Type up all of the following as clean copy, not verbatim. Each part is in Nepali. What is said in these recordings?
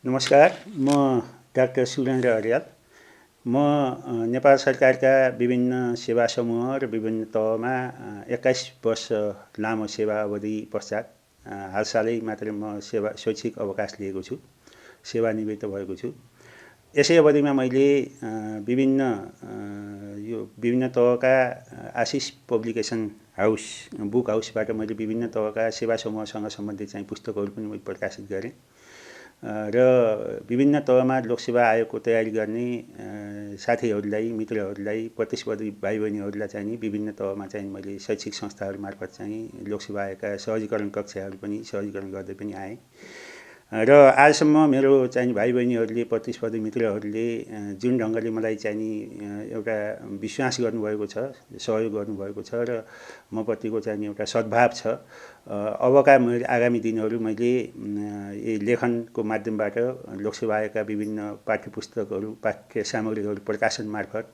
नमस्कार, म डाक्टर सुरेन्द्र अर्याल। म नेपाल सरकारका विभिन्न सेवा समूह र विभिन्न तहमा 21 वर्ष लामो सेवा अवधि पश्चात हालसालै मात्रै म शैक्षिक अवकाश लिएको छु, सेवानिवृत्त भएको छु। यसै अवधिमा मैले विभिन्न तहका आशिष पब्लिकेसन हाउस बुक हाउसबाट मैले विभिन्न तहका सेवा समूहसँग सम्बन्धित चाहिँ पुस्तकहरू पनि मैले प्रकाशित गरेँ र विभिन्न तहमा लोकसेवा आयोगको तयारी गर्ने साथीहरूलाई, मित्रहरूलाई, प्रतिस्पर्धी भाइ बहिनीहरूलाई चाहिँ नि विभिन्न तहमा चाहिँ मैले शैक्षिक संस्थाहरू मार्फत चाहिँ लोकसेवा आयोगका सहजीकरण कक्षाहरू पनि सहजीकरण गर्दै पनि आएँ र आजसम्म मेरो चाहिँ भाइ बहिनीहरूले, प्रतिस्पर्धी मित्रहरूले जुन ढङ्गले मलाई चाहिँ नि एउटा विश्वास गर्नुभएको छ, सहयोग गर्नुभएको छ र म प्रतिको चाहिँ एउटा सद्भाव छ। अबका आगामी दिनहरू मैले लेखनको माध्यमबाट लोकसेवा आयोगका विभिन्न पाठ्यपुस्तकहरू, पाठ्य सामग्रीहरू प्रकाशन मार्फत,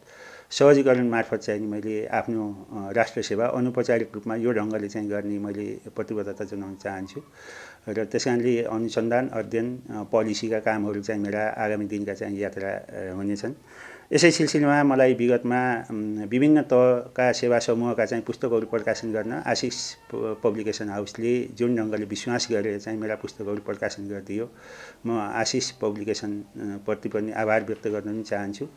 सहजीकरण मार्फत चाहिँ मैले आफ्नो राष्ट्र सेवा अनौपचारिक रूपमा यो ढङ्गले चाहिँ गर्ने मैले प्रतिबद्धता जनाउन चाहन्छु र त्यसकारणले अनुसन्धान, अध्ययन, पोलिसीका कामहरू चाहिँ मेरा आगामी दिनका चाहिँ यात्रा हुनेछन्। यसै सिलसिलामा मलाई विगतमा विभिन्न तहका सेवा समूहका चाहिँ पुस्तकहरू प्रकाशन गर्न आशिष पब्लिकेसन हाउसले जुन ढङ्गले विश्वास गरेर चाहिँ मेरा पुस्तकहरू प्रकाशन गरिदियो, म आशिष पब्लिकेसन प्रति पनि आभार व्यक्त गर्न पनि चाहन्छु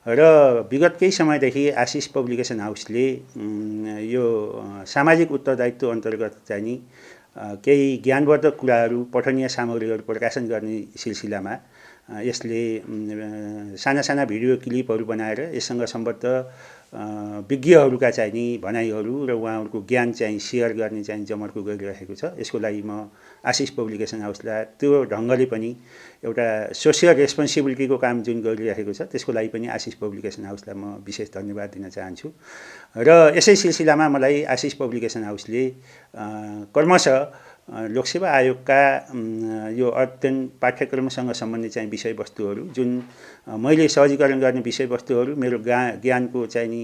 र विगत केही समयदेखि आशिष पब्लिकेसन हाउसले यो सामाजिक उत्तरदायित्व अन्तर्गत चाहिँ नि केही ज्ञानवर्धक कुराहरू, पठनीय सामग्रीहरू प्रकाशन गर्ने सिलसिलामा यसले साना साना भिडियो क्लिपहरू बनाएर यससँग सम्बद्ध विज्ञहरूका चाहिँ नि भनाइहरू र उहाँहरूको ज्ञान चाहिँ सेयर गर्ने चाहिँ जमर्को गरिरहेको छ। यसको लागि म आशिष पब्लिकेसन हाउसलाई त्यो ढङ्गले पनि एउटा सोसियल रेस्पोन्सिबिलिटीको काम जुन गरिरहेको छ त्यसको लागि पनि आशिष पब्लिकेसन हाउसलाई म विशेष धन्यवाद दिन चाहन्छु र यसै सिलसिलामा मलाई आशिष पब्लिकेसन हाउसले क्रमशः लोकसेवा आयोगका यो अध्ययन पाठ्यक्रमसँग सम्बन्धित चाहिँ विषयवस्तुहरू जुन मैले सहजीकरण गर्ने विषयवस्तुहरू मेरो ज्ञानको चाहिँ नि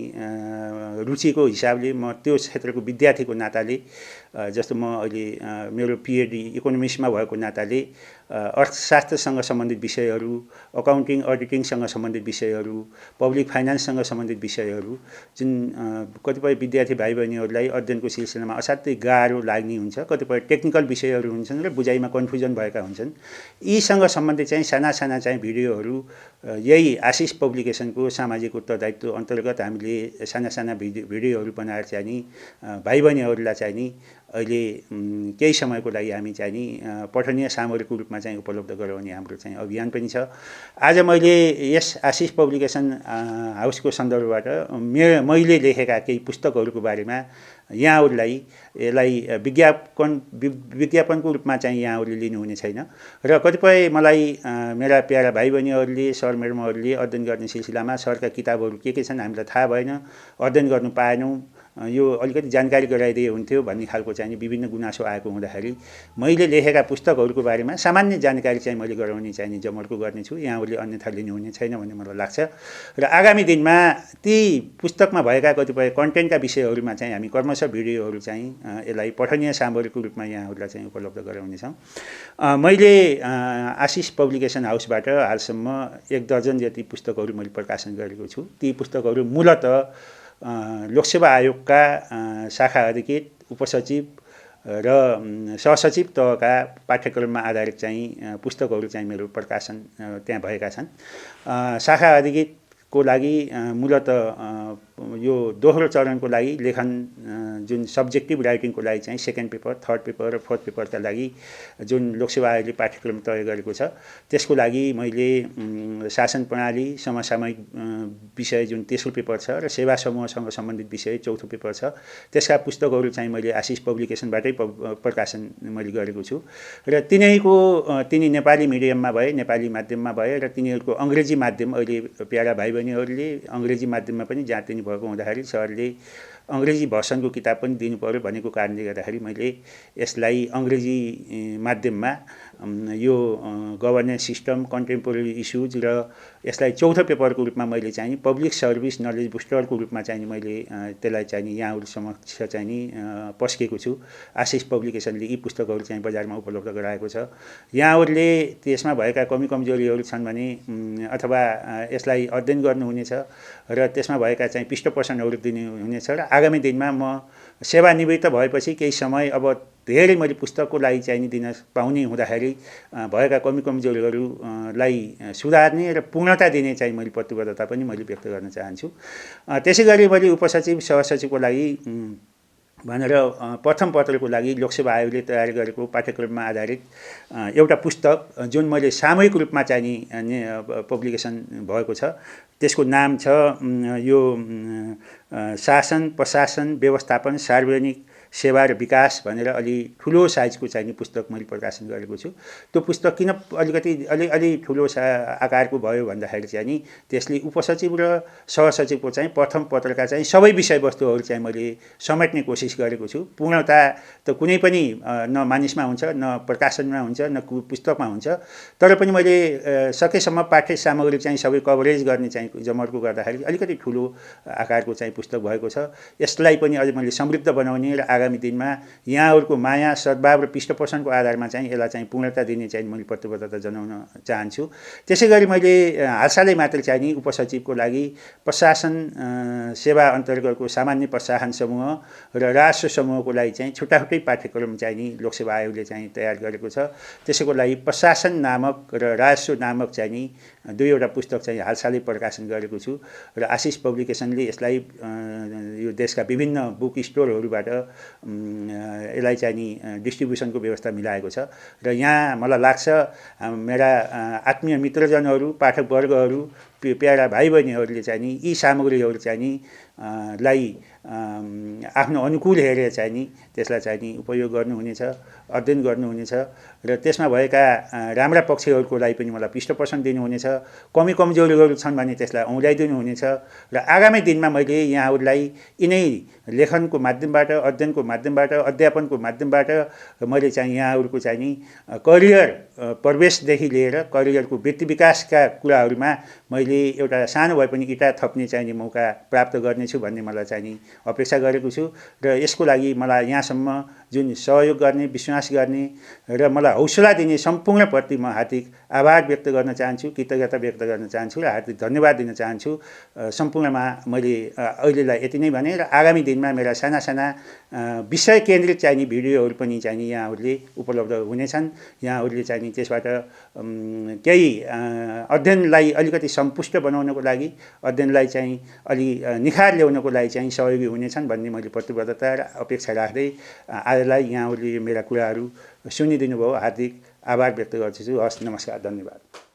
रुचिको हिसाबले म त्यो क्षेत्रको विद्यार्थीको नाताले जस्तो म अहिले मेरो पिएचडी इकोनोमिक्समा भएको नाताले अर्थशास्त्रसँग सम्बन्धित विषयहरू, अकाउन्टिङ अडिटिङसँग सम्बन्धित विषयहरू, पब्लिक फाइनान्ससँग सम्बन्धित विषयहरू जुन कतिपय विद्यार्थी भाइ बहिनीहरूलाई अध्ययनको सिलसिलामा असाध्यै गाह्रो लाग्ने हुन्छ, कतिपय टेक्निकल विषयहरू हुन्छन् र बुझाइमा कन्फ्युजन भएका हुन्छन्। यीसँग सम्बन्धित चाहिँ साना साना चाहिँ भिडियोहरू यही आशिष पब्लिकेसनको सामाजिक उत्तरदायित्व अन्तर्गत हामीले साना साना भिडियोहरू बनाएर चाहिँ नि भाइ बहिनीहरूलाई चाहिँ नि अहिले केही समयको लागि हामी चाहिँ नि पठनीय सामग्रीको रूपमा चाहिँ उपलब्ध गराउने हाम्रो चाहिँ अभियान पनि छ। आज मैले यस आशिष पब्लिकेसन हाउसको सन्दर्भबाट मैले लेखेका केही पुस्तकहरूको बारेमा यहाँहरूलाई यसलाई विज्ञापनको रूपमा चाहिँ यहाँहरूले लिनुहुने छैन र कतिपय मलाई मेरा प्यारा भाइ बहिनीहरूले, सर मेडमहरूले अध्ययन गर्ने सिलसिलामा सरका किताबहरू के छन् हामीलाई थाहा भएन, अध्ययन गर्नु पाएनौँ, यो अलिकति जानकारी गराइदिए हुन्थ्यो भन्ने खालको चाहिँ विभिन्न गुनासो आएको हुँदाखेरि मैले लेखेका पुस्तकहरूको बारेमा सामान्य जानकारी चाहिँ मैले गराउने चाहिँ जमर्को गर्नेछु। यहाँहरूले अन्यथा लिनुहुने छैन भन्ने मलाई लाग्छ र आगामी दिनमा ती पुस्तकमा भएका कतिपय कन्टेन्टका विषयहरूमा चाहिँ हामी क्रमशः भिडियोहरू चाहिँ यसलाई पठनीय सामग्रीको रूपमा यहाँहरूलाई चाहिँ उपलब्ध गराउनेछौँ। मैले आशिष पब्लिकेसन हाउसबाट हालसम्म 1 दर्जन जति पुस्तकहरू मैले प्रकाशन गरेको छु। ती पुस्तकहरू मूलतः लोकसेवा आयोगका शाखा अधिकृत, उपसचिव र सहसचिव तहका पाठ्यक्रममा आधारित चाहिँ पुस्तकहरू चाहिँ मेरो प्रकाशन त्यहाँ भएका छन्। शाखा अधिकृतको लागि मूलतः यो दोस्रो चरणको लागि लेखन जुन सब्जेक्टिभ राइटिङको लागि चाहिँ सेकेन्ड पेपर, थर्ड पेपर र फोर्थ पेपरका लागि जुन लोकसेवा आयोगले पाठ्यक्रम तय गरेको छ त्यसको लागि मैले शासन प्रणाली, समसामयिक विषय जुन तेस्रो पेपर छ र सेवा समूहसँग सम्बन्धित विषय चौथो पेपर छ त्यसका पुस्तकहरू चाहिँ मैले आशिष पब्लिकेसनबाटै प्रकाशन मैले गरेको छु र तिनी नेपाली मिडियममा भए, नेपाली माध्यममा भए र तिनीहरूको अङ्ग्रेजी माध्यम अहिले प्यारा भाइ बहिनीहरूले अङ्ग्रेजी माध्यममा पनि जहाँ तिनी भएको हुँदाखेरि सरले अङ्ग्रेजी भर्सनको किताब पनि दिनु पर्यो भनेको कारणले गर्दाखेरि मैले यसलाई अङ्ग्रेजी माध्यममा यो गभर्नेन्स सिस्टम कन्टेम्पोरेरी इस्युज र यसलाई चौथो पेपरको रूपमा मैले चाहिँ पब्लिक सर्भिस नलेज बुस्टरको रूपमा चाहिँ मैले त्यसलाई चाहिँ यहाँहरू समक्ष चाहिँ पस्केको छु। आशिष पब्लिकेसनले यी पुस्तकहरू चाहिँ बजारमा उपलब्ध गराएको छ। यहाँहरूले त्यसमा भएका कमी कमजोरीहरू छन् भने अथवा यसलाई अध्ययन गर्नुहुनेछ र त्यसमा भएका चाहिँ पृष्ठपोषणहरू दिनुहुनेछ र आगामी दिनमा म सेवानिवृत्त भएपछि केही समय अब धेरै मैले पुस्तकको लागि चाहिँ दिन पाउने हुँदाखेरि भएका कमी कमजोरीहरूलाई सुधार्ने र पूर्णता दिने चाहिँ मैले प्रतिबद्धता पनि मैले व्यक्त गर्न चाहन्छु। त्यसै गरी मैले उपसचिव सहसचिवको लागि भनेर प्रथम पत्रको लागि लोकसेवा आयोगले तयार गरेको पाठ्यक्रममा आधारित एउटा पुस्तक जुन मैले सामूहिक रूपमा चाहिँ पब्लिकेसन भएको छ त्यसको नाम छ यो शासन प्रशासन व्यवस्थापन सार्वजनिक सेवा र विकास भनेर अलि ठुलो साइजको चाहिँ पुस्तक मैले प्रकाशन गरेको छु। त्यो पुस्तक किन अलि ठुलो आकारको भयो भन्दाखेरि चाहिँ नि त्यसले उपसचिव र सहसचिवको चाहिँ प्रथम पत्रका चाहिँ सबै विषयवस्तुहरू चाहिँ मैले समेट्ने कोसिस गरेको छु। पूर्णता त कुनै पनि न मानिसमा हुन्छ न प्रकाशनमा हुन्छ न पुस्तकमा हुन्छ, तर पनि मैले सकेसम्म पाठ्य सामग्री चाहिँ सबै कभरेज गर्ने चाहिँ जमर्को गर्दाखेरि अलिकति ठुलो आकारको चाहिँ पुस्तक भएको छ। यसलाई पनि अझै मैले समृद्ध बनाउने र आगामी दिनमा यहाँहरूको माया सद्भाव र पृष्ठपोषणको आधारमा चाहिँ यसलाई चाहिँ पूर्णता दिने चाहिँ मैले प्रतिबद्धता जनाउन चाहन्छु। त्यसै गरी मैले हालसालै मात्र चाहिँ नि उपसचिवको लागि प्रशासन सेवा अन्तर्गतको सामान्य प्रशासन समूह र राजस्व समूहको लागि चाहिँ छुट्टाछुट्टै पाठ्यक्रम चाहिँ नि लोकसेवा आयोगले चाहिँ तयार गरेको छ। त्यसैको लागि प्रशासन नामक र राजस्व नामक चाहिँ नि दुईवटा पुस्तक चाहिँ हालसालै प्रकाशन गरेको छु र आशिष पब्लिकेसनले यसलाई यो देशका विभिन्न बुक स्टोरहरूबाट यसलाई चाहिँ नि डिस्ट्रिब्युसनको व्यवस्था मिलाएको छ र यहाँ मलाई लाग्छ मेरा आत्मीय मित्रजनहरू पाठकवर्गहरू प्यारा भाइ बहिनीहरूले चाहिँ नि यी सामग्रीहरू चाहिँ नि लाई आफ्नो अनुकूल हेरेर चाहिँ नि त्यसलाई चाहिँ नि उपयोग गर्नुहुनेछ, अध्ययन गर्नुहुनेछ र त्यसमा भएका राम्रा पक्षहरूको लागि पनि मलाई पृष्ठपोषण दिनुहुनेछ। कमी कमजोरीहरू छन् भने त्यसलाई औँल्याइदिनु हुनेछ र आगामी दिनमा मैले यहाँहरूलाई यिनै लेखनको माध्यमबाट अध्ययनको माध्यमबाट अध्यापनको माध्यमबाट मैले चाहिँ यहाँहरूको चाहिँ नि करियर प्रवेशदेखि लिएर करियरको व्यक्ति विकासका कुराहरूमा मैले एउटा सानो भए पनि इँटा थप्ने चाहिँ नि मौका प्राप्त गर्नेछु भन्ने मलाई चाहिँ नि अपेक्षा गरेको छु र यसको लागि मलाई यहाँसम्म जुन सहयोग गर्ने विश्वास गर्ने र मलाई हौसला दिने सम्पूर्णप्रति म हार्दिक आभार व्यक्त गर्न चाहन्छु, कृतज्ञता व्यक्त गर्न चाहन्छु र हार्दिक धन्यवाद दिन चाहन्छु। सम्पूर्णमा मैले अहिलेलाई यति नै भने र आगामी दिनमा मेरा साना साना विषय केन्द्रित चाहिने भिडियोहरू पनि चाहिने यहाँहरूले उपलब्ध हुनेछन्। यहाँहरूले चाहिने त्यसबाट केही अध्ययनलाई अलिकति सम्पुष्ट बनाउनको लागि अध्ययनलाई चाहिँ अलि निखार ल्याउनको लागि चाहिँ सहयोगी हुनेछन् भन्ने मैले प्रतिबद्धता र अपेक्षा राख्दै आजलाई यहाँहरूले मेरा कुराहरू सुनिदिनु भयो। हार्दिक आभार व्यक्त गर्छु। हस्, नमस्कार, धन्यवाद।